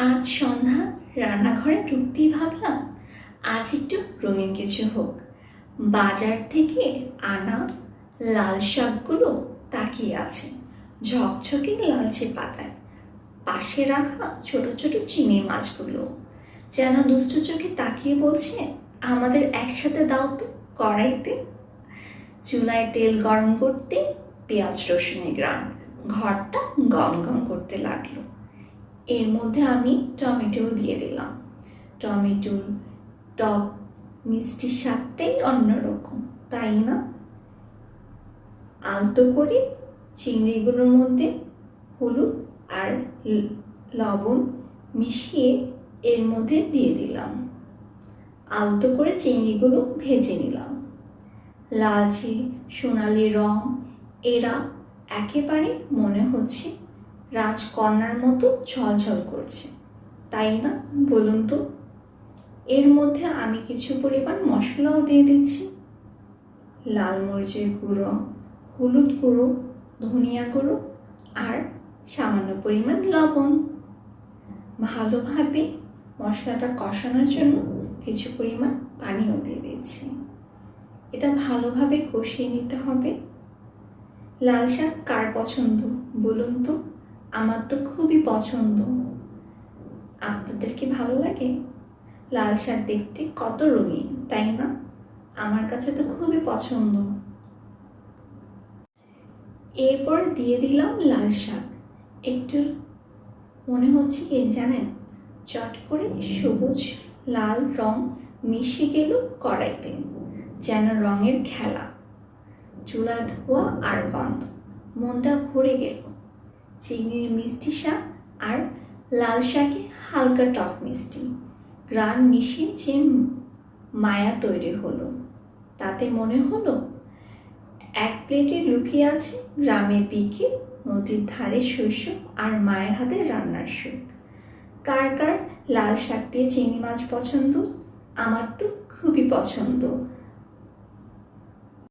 আজ সন্ধ্যা রান্নাঘরে ঢুকতেই ভাবলাম আজ একটু রঙিন কিছু হোক। বাজার থেকে আনা লাল শাকগুলো তাকিয়ে আছে ঝকঝকে লালচে পাতায়। পাশে রাখা ছোট ছোট চিংড়ি মাছগুলো যেন দুষ্টু চোখে তাকিয়ে বলছে, আমাদের একসাথে দাও তো কড়াইতে। চুলায় তেল গরম করতে পেঁয়াজ রসুনের গ্রান ঘরটা গম গম করতে লাগলো। এর মধ্যে আমি টমেটো দিয়ে দিলাম। টমেটোর টক মিষ্টি স্বাদটাই অন্যরকম, তাই না? আলতো করে চিংড়িগুলোর মধ্যে হলুদ আর লবণ মিশিয়ে এর মধ্যে দিয়ে দিলাম। আলতো করে চিংড়িগুলো ভেজে নিলাম। লালচে সোনালি রং, এরা একেবারে মনে হচ্ছে রাজকন্যার মতো ঝলঝল করছে, তাই না বলুন তো? এর মধ্যে আমি কিছু পরিমাণ মশলাও দিয়ে দিচ্ছি। লাল মরিচের গুঁড়ো, হলুদ গুঁড়ো, ধনিয়া গুঁড়ো আর সামান্য পরিমাণ লবণ। ভালোভাবে মশলাটা কষানোর জন্য কিছু পরিমাণ পানিও দিয়ে দিচ্ছি। এটা ভালোভাবে কষিয়ে নিতে হবে। লাল শাক কার পছন্দ বলুন তো? আমার তো খুবই পছন্দ। আপনাদের কি ভালো লাগে? লাল শাক দেখতে কত রঙিন, তাই না? আমার কাছে তো খুবই পছন্দ। এরপর দিয়ে দিলাম লাল শাক। একটু মনে হচ্ছে কি জানেন, চট করে সবুজ লাল রং মিশে গেল কড়াইতে, যেন রঙের খেলা। চুলা ধোয়া আর গন্ধ, মনটা ভরে গেল। চিংড়ির মিষ্টি শাক আর লাল শাকে হালকা টক মিষ্টি গ্রান মিশিয়ে যে মায়া তৈরি হলো, তাতে মনে হলো এক প্লেটে লুকিয়ে আছে গ্রামের বিকে, নদীর ধারে শৈশব আর মায়ের হাতে রান্নার সুখ। কার কার লাল শাক দিয়ে চিংড়ি মাছ পছন্দ? আমার তো খুবই পছন্দ।